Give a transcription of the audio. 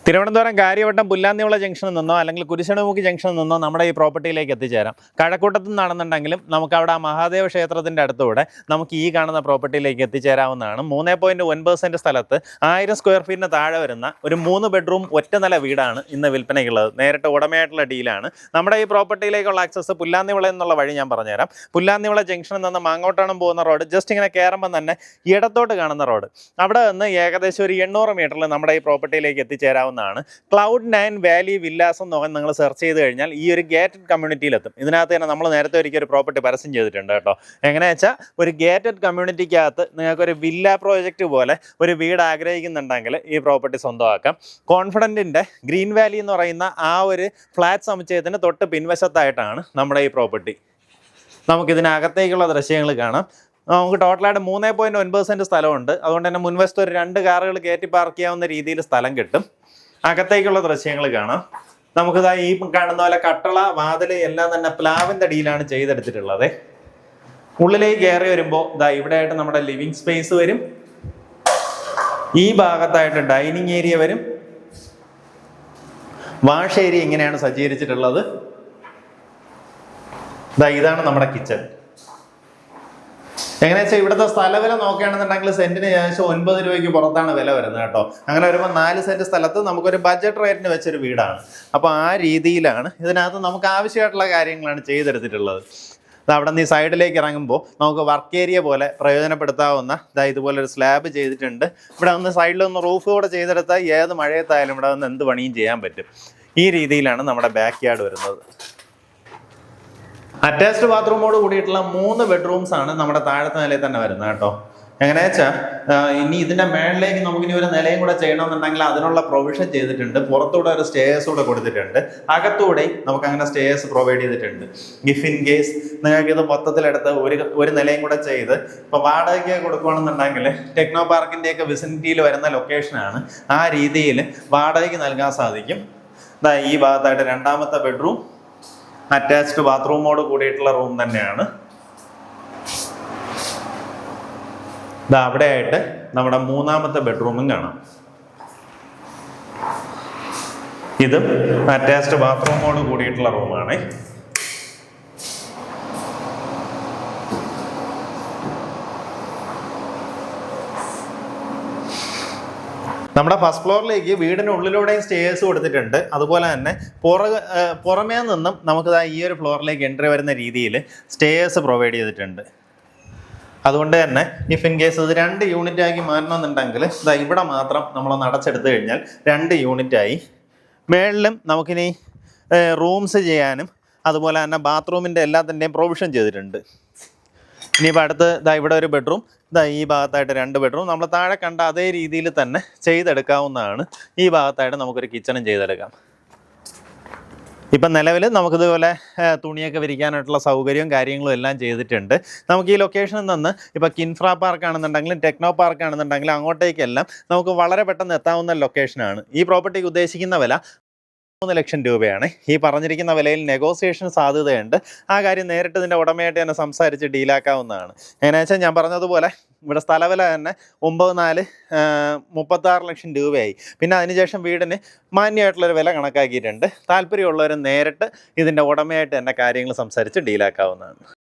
തിരുവനന്തപുരം കാര്യവട്ടം പുല്ലാന്നിവിള ജംഗ്ഷനിൽ നിന്നോ അല്ലെങ്കിൽ കുരിശണമുക്കി ജംഗ്ഷനിൽ നിന്നോ നമ്മുടെ ഈ പ്രോപ്പർട്ടിയിലേക്ക് എത്തിച്ചേരാം. കഴക്കൂട്ടത്തു നിന്നാണെന്നുണ്ടെങ്കിലും നമുക്ക് അവിടെ ആ മഹാദേവ ക്ഷേത്രത്തിൻ്റെ അടുത്തൂടെ നമുക്ക് ഈ കാണുന്ന പ്രോപ്പർട്ടിയിലേക്ക് എത്തിച്ചേരാവുന്നതാണ്. 3.9 സെൻറ്റ് സ്ഥലത്ത് 1000 സ്ക്വയർ ഫീറ്റിന് താഴെ വരുന്ന ഒരു 3 ബെഡ്റൂം ഒറ്റ നില വീടാണ് ഇന്ന് വിൽപ്പനയ്ക്കുള്ളത്. നേരിട്ട് ഉടമയായിട്ടുള്ള ഡീലാണ്. നമ്മുടെ ഈ പ്രോപ്പർട്ടിയിലേക്കുള്ള ആക്സസ് പുല്ലാന്നിവിള എന്നുള്ള വഴി ഞാൻ പറഞ്ഞുതരാം. പുല്ലാന്നിവിള ജംഗ്ഷനിൽ നിന്ന് മാങ്ങോട്ടണം പോകുന്ന റോഡ് ജസ്റ്റ് ഇങ്ങനെ കയറുമ്പോൾ തന്നെ ഇടത്തോട്ട് കാണുന്ന റോഡ്, അവിടെ നിന്ന് ഏകദേശം ഒരു 800 മീറ്ററിൽ നമ്മുടെ ഈ പ്രോപ്പർട്ടിയിലേക്ക് എത്തിച്ചേരാവുന്ന Cloud9 വാലി വില്ലാസ് എന്ന് നിങ്ങൾ സെർച്ച് ചെയ്ത് കഴിഞ്ഞാൽ ഈ ഒരു ഗേറ്റഡ് കമ്മ്യൂണിറ്റിയിലെത്തും. ഇതിനകത്ത് തന്നെ നമ്മൾ നേരത്തെ ഒരിക്കൽ ഒരു പ്രോപ്പർട്ടി പരസ്യം ചെയ്തിട്ടുണ്ട് കേട്ടോ. എങ്ങനെയാ വെച്ചാൽ ഒരു ഗേറ്റഡ് കമ്മ്യൂണിറ്റിക്കകത്ത് നിങ്ങൾക്കൊരു വില്ല പ്രോജക്റ്റ് പോലെ ഒരു വീട് ആഗ്രഹിക്കുന്നുണ്ടെങ്കിൽ ഈ പ്രോപ്പർട്ടി സ്വന്തമാക്കാം. കോൺഫിഡൻറ്റിൻ്റെ ഗ്രീൻ വാലി എന്ന് പറയുന്ന ആ ഒരു ഫ്ലാറ്റ് സമുച്ചയത്തിന് തൊട്ട് പിൻവശത്തായിട്ടാണ് നമ്മുടെ ഈ പ്രോപ്പർട്ടി. നമുക്കിതിനകത്തേക്കുള്ള ദൃശ്യങ്ങൾ കാണാം. നമുക്ക് ടോട്ടലായിട്ട് 3.9 സെൻറ്റ് സ്ഥലമുണ്ട്. അതുകൊണ്ട് തന്നെ മുൻവശത്ത് ഒരു 2 കാറുകൾ കയറ്റി പാർക്ക് ചെയ്യാവുന്ന രീതിയിൽ സ്ഥലം കിട്ടും. അകത്തേക്കുള്ള ദൃശ്യങ്ങൾ കാണാം. നമുക്കിതാ ഈ കാണുന്ന പോലെ കട്ടള വാതിൽ എല്ലാം തന്നെ പ്ലാവിൻ്റെ അടിയിലാണ് ചെയ്തെടുത്തിട്ടുള്ളത്. ഉള്ളിലേക്ക് കയറി വരുമ്പോൾ ഇതാ ഇവിടെ ആയിട്ട് നമ്മുടെ ലിവിങ് സ്പേസ് വരും. ഈ ഭാഗത്തായിട്ട് ഡൈനിങ് ഏരിയ വരും. വാഷ് ഏരിയ ഇങ്ങനെയാണ് സജ്ജീകരിച്ചിട്ടുള്ളത്. ഇതാണ് നമ്മുടെ കിച്ചൺ. എങ്ങനെയാ വെച്ചാൽ ഇവിടുത്തെ സ്ഥലവില നോക്കുകയാണെന്നുണ്ടെങ്കിൽ സെന്റിന് ഏകദേശം 9 രൂപയ്ക്ക് പുറത്താണ് വില വരുന്നത് കേട്ടോ. അങ്ങനെ വരുമ്പോൾ 4 സെന്റ് സ്ഥലത്ത് നമുക്കൊരു ബഡ്ജറ്റ് റേറ്റിന് വെച്ചൊരു വീടാണ്. അപ്പോൾ ആ രീതിയിലാണ് ഇതിനകത്ത് നമുക്ക് ആവശ്യമായിട്ടുള്ള കാര്യങ്ങളാണ് ചെയ്തെടുത്തിട്ടുള്ളത്. അവിടെ നിന്ന് ഈ സൈഡിലേക്ക് ഇറങ്ങുമ്പോൾ നമുക്ക് വർക്ക് ഏരിയ പോലെ പ്രയോജനപ്പെടുത്താവുന്ന ഇതുപോലെ ഒരു സ്ലാബ് ചെയ്തിട്ടുണ്ട്. ഇവിടെ ഒന്ന് സൈഡിലൊന്ന് റൂഫ് കൂടെ ചെയ്തെടുത്താൽ ഏത് മഴയത്തായാലും ഇവിടെ വന്ന് എന്ത് പണിയും ചെയ്യാൻ പറ്റും. ഈ രീതിയിലാണ് നമ്മുടെ ബാക്ക് യാർഡ് വരുന്നത്. അറ്റാച്ച്ഡ് ബാത്റൂമോട് കൂടിയിട്ടുള്ള 3 ബെഡ്റൂംസ് ആണ് നമ്മുടെ താഴത്തെ നിലയിൽ തന്നെ വരുന്നത് കേട്ടോ. എങ്ങനെയാ വെച്ചാൽ ഇനി ഇതിൻ്റെ മേളിലേക്ക് നമുക്കിനി ഒരു നിലയും കൂടെ ചെയ്യണമെന്നുണ്ടെങ്കിൽ അതിനുള്ള പ്രൊവിഷൻ ചെയ്തിട്ടുണ്ട്. പുറത്തൂടെ ഒരു സ്റ്റേഴ്സ് കൂടെ കൊടുത്തിട്ടുണ്ട്. അകത്തൂടെ നമുക്ക് അങ്ങനെ സ്റ്റേഴ്സ് പ്രൊവൈഡ് ചെയ്തിട്ടുണ്ട്. ഇഫ് ഇൻ കേസ് നിങ്ങൾക്ക് ഇത് മൊത്തത്തിലെടുത്ത് ഒരു നിലയും കൂടെ ചെയ്ത് ഇപ്പോൾ വാടകയ്ക്ക് കൊടുക്കുകയാണെന്നുണ്ടെങ്കിൽ ടെക്നോ പാർക്കിൻ്റെയൊക്കെ വിസിനിറ്റിയിൽ വരുന്ന ലൊക്കേഷനാണ്. ആ രീതിയിൽ വാടകയ്ക്ക് നൽകാൻ സാധിക്കും. ഈ ഭാഗത്തായിട്ട് 2ാമത്തെ ബെഡ്റൂം അറ്റാച്ച്ഡ് ബാത്റൂമോട് കൂടിയിട്ടുള്ള റൂം തന്നെയാണ്. അവിടെ ആയിട്ട് നമ്മുടെ 3ാമത്തെ ബെഡ്റൂമും കാണാം. ഇതും അറ്റാച്ച്ഡ് ബാത്റൂമോട് കൂടിയിട്ടുള്ള റൂമാണ്. നമ്മുടെ ഫസ്റ്റ് ഫ്ലോറിലേക്ക് വീടിന് ഉള്ളിലൂടെയും സ്റ്റേഴ്സ് കൊടുത്തിട്ടുണ്ട്. അതുപോലെ തന്നെ പുറമേ നിന്നും നമുക്ക് ഈ ഒരു ഫ്ലോറിലേക്ക് എൻട്രി വരുന്ന രീതിയിൽ സ്റ്റേഴ്സ് പ്രൊവൈഡ് ചെയ്തിട്ടുണ്ട്. അതുകൊണ്ട് തന്നെ ഇഫ് ഇൻ കേസ് ഇത് 2 യൂണിറ്റാക്കി മാറ്റണമെന്നുണ്ടെങ്കിൽ ഇവിടെ മാത്രം നമ്മളൊന്ന് അടച്ചെടുത്ത് കഴിഞ്ഞാൽ 2 യൂണിറ്റായി. മേളിലും നമുക്കിനി റൂംസ് ചെയ്യാനും അതുപോലെ തന്നെ ബാത്റൂമിൻ്റെ എല്ലാത്തിൻ്റെയും പ്രൊവിഷൻ ചെയ്തിട്ടുണ്ട്. ഇനിയിപ്പോൾ അടുത്ത് ഇവിടെ ഒരു ബെഡ്റൂം, ഈ ഭാഗത്തായിട്ട് 2 ബെഡ്റൂം. നമ്മൾ താഴെ കണ്ട അതേ രീതിയിൽ തന്നെ ചെയ്തെടുക്കാവുന്നതാണ്. ഈ ഭാഗത്തായിട്ട് നമുക്കൊരു കിച്ചണും ചെയ്തെടുക്കാം. ഇപ്പം നിലവിൽ നമുക്കിതുപോലെ തുണിയൊക്കെ വിരിക്കാനായിട്ടുള്ള സൗകര്യവും കാര്യങ്ങളും എല്ലാം ചെയ്തിട്ടുണ്ട്. നമുക്ക് ഈ ലൊക്കേഷനിൽ നിന്ന് ഇപ്പോൾ കിൻഫ്ര പാർക്ക് ആണെന്നുണ്ടെങ്കിലും ടെക്നോ പാർക്ക് ആണെന്നുണ്ടെങ്കിലും അങ്ങോട്ടേക്കെല്ലാം നമുക്ക് വളരെ പെട്ടെന്ന് എത്താവുന്ന ലൊക്കേഷനാണ്. ഈ പ്രോപ്പർട്ടിക്ക് ഉദ്ദേശിക്കുന്ന വില 3 ലക്ഷം രൂപയാണ്. ഈ പറഞ്ഞിരിക്കുന്ന വിലയിൽ നെഗോസിയേഷൻ സാധ്യതയുണ്ട്. ആ കാര്യം നേരിട്ട് ഇതിൻ്റെ ഉടമയായിട്ട് തന്നെ സംസാരിച്ച് ഡീലാക്കാവുന്നതാണ്. എങ്ങനെയാ വെച്ചാൽ ഞാൻ പറഞ്ഞതുപോലെ ഇവിടെ സ്ഥലവില തന്നെ 9.4 36 ലക്ഷം രൂപയായി. പിന്നെ അതിനുശേഷം വീടിന് മാന്യമായിട്ടുള്ളൊരു വില കണക്കാക്കിയിട്ടുണ്ട്. താല്പര്യമുള്ളവർ നേരിട്ട് ഇതിൻ്റെ ഉടമയായിട്ട് തന്നെ കാര്യങ്ങൾ സംസാരിച്ച് ഡീലാക്കാവുന്നതാണ്.